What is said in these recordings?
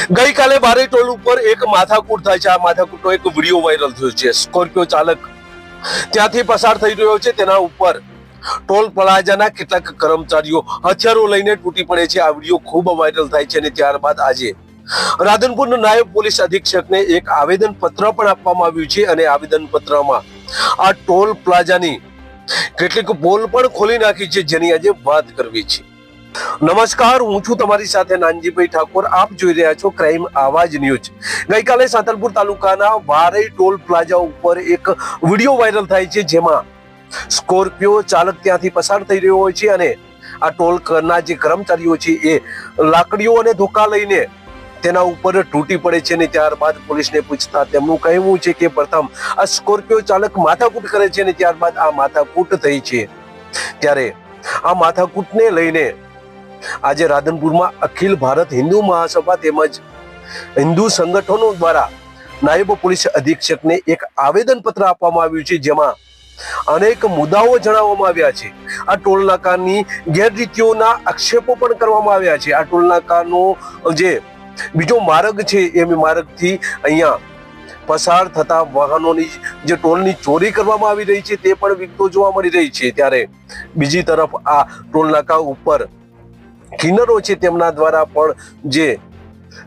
ગઈકાલે બારે ટોલ ઉપર એક માથાકૂટ થાય છે। આ માથાકૂટનો એક વિડીયો વાયરલ થયો છે। સ્કોર્પિયો ચાલક ત્યાંથી પસાર થઈ રહ્યો છે, તેના ઉપર ટોલ પ્લાઝાના કેટલાક કર્મચારીઓ હથિયારો લઈને તૂટી પડે છે। આ વિડીયો ખૂબ વાયરલ થાય છે અને ત્યારબાદ આજે રાધનપુરના નાયબ પોલીસ અધિક્ષકને એક આવેદન પત્ર પણ આપવામાં આવ્યું છે અને આવેદન પત્રમાં આ ટોલ પ્લાઝાની કેટલીક પોલ પણ ખોલી નાખી છે, જેની આજે વાત કરવી છે। નમસ્કાર, હું છું તમારી સાથે નાનજીભાઈ ઠાકોર। આપ જોઈ રહ્યા છો ક્રાઇમ આવાજ ન્યૂઝ। ગઈકાલે સાંતલપુર તાલુકાના વારઈ ટોલ પ્લાઝા ઉપર એક વિડીયો વાયરલ થાય છે, જેમાં સ્કોર્પિયો ચાલક ત્યાંથી પસાર થઈ રહ્યો હોય છે અને આ ટોલ કરના જે કર્મચારીઓ છે એ લાકડીઓ અને ધોકા લઈને તેના ઉપર તૂટી પડે છે અને ત્યારબાદ પોલીસને પૂછતા તેમનું કહેવું છે કે પ્રથમ આ સ્કોર્પિયો ચાલક માથાકૂટ કરે છે અને ત્યારબાદ આ માથાકૂટ થઈ છે। ત્યારે આ માથાકૂટને લઈને આજે રાધનપુરમાં અખિલ ભારત હિન્દુ મહાસભા તેમજ હિન્દુ સંગઠનો દ્વારા નાયબ પોલીસ અધિક્ષકને એક આવેદન પત્ર આપવામાં આવ્યું છે, જેમાં અનેક મુદ્દાઓ જણાવવામાં આવ્યા છે। આ ટોલ નાકાની ગેરરીતિઓના આક્ષેપો પણ કરવામાં આવ્યા છે। આ ટોલ નાકાનો જે બીજો માર્ગ છે એ માર્ગથી અહીંયા પસાર થતા વાહનોની જે ટોલની ચોરી કરવામાં આવી રહી છે તે પણ વિગતો જોવા મળી રહી છે। ત્યારે બીજી તરફ આ ટોલ નાકા ઉપર કિન્નરો છે તેમના દ્વારા પણ જે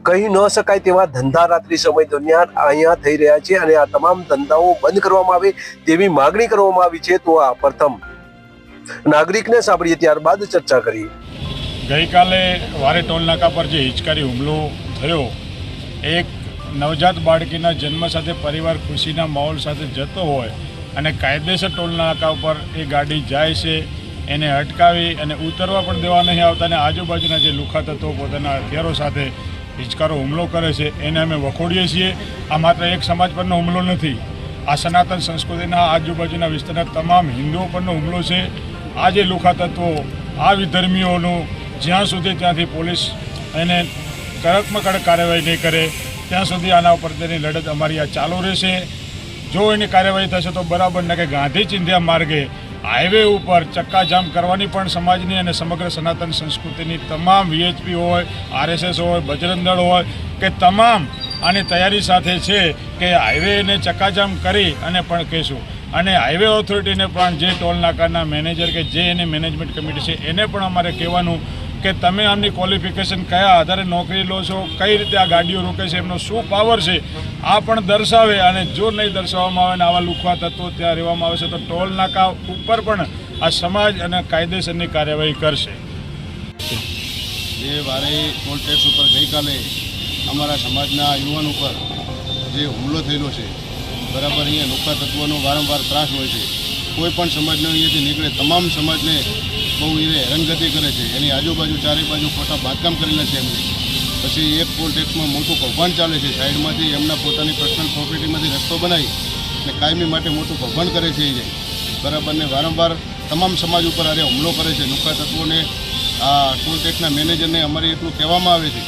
કહી ન શકાય તેવા ધંધા રાત્રિ સમય દરમિયાન અહીંયા થઈ રહ્યા છે અને આ તમામ ધંધાઓ બંધ કરવામાં આવે તેવી માંગણી કરવામાં આવી છે। તો આ પ્રથમ નાગરિકને સાંભળીએ, ત્યારબાદ ચર્ચા કરીએ। ગઈકાલે વારે ટોલ નાકા પર જે હિચકારી હુમલો થયો, એક નવજાત બાળકીના જન્મ સાથે પરિવાર ખુશીના માહોલ સાથે જતો હોય અને કાયદેસર ટોલ નાકા ઉપર એ ગાડી જાય છે, એને અટકાવી અને ઉતરવા પણ દેવા નહીં આવતા અને આજુબાજુના જે લુખા તત્વો પોતાના હથિયારો સાથે હિચકારો હુમલો કરે છે એને અમે વખોડીએ છીએ। આ માત્ર એક સમાજ પરનો હુમલો નથી, આ સનાતન સંસ્કૃતિના આજુબાજુના વિસ્તારના તમામ હિન્દુઓ પરનો હુમલો છે। આ જે લુખા તત્વો, આ વિધર્મીઓનું જ્યાં સુધી ત્યાંથી પોલીસ એને કડકમાં કડક કાર્યવાહી નહીં કરે ત્યાં સુધી આના ઉપર તેની લડત અમારી આ ચાલુ રહેશે। જો એની કાર્યવાહી થશે તો બરાબર ને કે ગાંધી ચિંધ્યા માર્ગે હાઈવે ઉપર ચક્કાજામ કરવાની પણ સમાજની અને સમગ્ર સનાતન સંસ્કૃતિની તમામ વીએચપી હોય, આરએસએસ હોય, બજરંગ દળ હોય કે તમામ આની તૈયારી સાથે છે કે હાઈવેને ચક્કાજામ કરી અને પણ કહીશું। અને હાઈવે ઓથોરિટીને પણ જે ટોલ નાકાના મેનેજર કે જે એની મેનેજમેન્ટ કમિટી છે એને પણ અમારે કહેવાનું કે તમે આમની ક્વોલિફિકેશન કયા આધારે નોકરી લો છો, કઈ રીતે આ ગાડીઓ રોકે છે, એમનો શું પાવર છે આ પણ દર્શાવે। અને જો નહીં દર્શાવવામાં આવે ને આવા લુખવા તત્વો ત્યાં રહેવામાં આવે છે તો ટોલ નાકા ઉપર પણ આ સમાજ અને કાયદેસરની કાર્યવાહી કરશે। જે વારે ટોલ ટેક્સ ઉપર ગઈકાલે અમારા સમાજના યુવાન ઉપર જે હુમલો થયેલો છે, બરાબર અહીંયા લુખા તત્વોનો વારંવાર ત્રાસ હોય છે। કોઈ પણ સમાજનો અહીંયાથી નીકળે તમામ સમાજને બહુ એ હેરાનગતિ કરે છે। એની આજુબાજુ ચારે બાજુ ખોટા બાંધકામ કરેલા છે એમને। પછી એક ટોલ ટેક્સમાં મોટું કૌભાંડ ચાલે છે, સાઈડમાંથી એમના પોતાની પર્સનલ પ્રોપર્ટીમાંથી રસ્તો બનાવી અને કાયમી માટે મોટું કૌભાંડ કરે છે એ બરાબર ને વારંવાર તમામ સમાજ ઉપર આરે હુમલો કરે છે લુખા તત્વોને। આ ટોલ ટેક્સના મેનેજરને અમારે એટલું કહેવામાં આવે છે,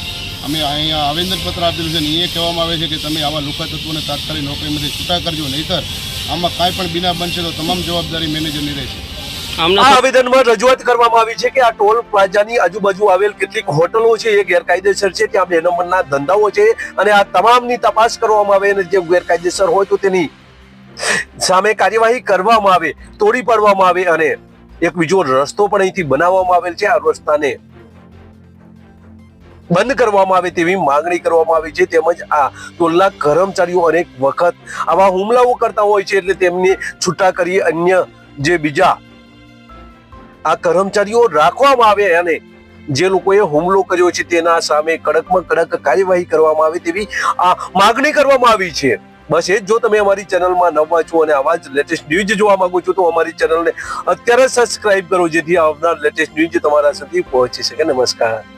અમે અહીંયા આવેદનપત્ર આપેલું છે ને એ કહેવામાં આવે છે કે તમે આવા લુખા તત્વોને તાત્કાલિક નોકરીમાંથી છૂટા કરજો, નહીંતર આમાં કાંઈ પણ બિના બનશે તો તમામ જવાબદારી મેનેજરની રહેશે। આ આવેદનમાં રજૂઆત કરવામાં આવી છે કે આ ટોલ પ્લાઝાની આજુબાજુ આવેલ કેટલીક હોટલો છે એ ગેરકાયદેસર છે, ત્યાં 2 નંબરના ધંધાઓ છે અને આ તમામની તપાસ કરવામાં આવે અને જે ગેરકાયદેસર હોય તો તેની સામે કાર્યવાહી કરવામાં આવે, તોડી પાડવામાં આવે અને એક બીજો રસ્તો પણ અહીંથી બનાવવામાં આવેલ છે, આ રસ્તાને બંધ કરવામાં આવે તેવી માંગણી કરવામાં આવી છે। તેમજ આ ટોલના કર્મચારીઓ અનેક વખત આવા હુમલાઓ કરતા હોય છે, એટલે તેમને છૂટા કરી અન્ય જે બીજા આ કર્મચારીઓ રાખવામાં આવે અને જે લોકોએ હુમલો કર્યો છે તેના સામે કડકમાં કડક કાર્યવાહી કરવામાં આવે તેવી આ માંગણી કરવામાં આવી છે। બસ એ જ, જો તમે અમારી ચેનલમાં નવા છો અને આવા જ લેટેસ્ટ ન્યૂઝ જોવા માંગો છો તો અમારી ચેનલને અત્યારે સબસ્ક્રાઇબ કરો, જેથી આવનાર લેટેસ્ટ ન્યૂઝ તમારા સુધી પહોંચી શકે। નમસ્કાર।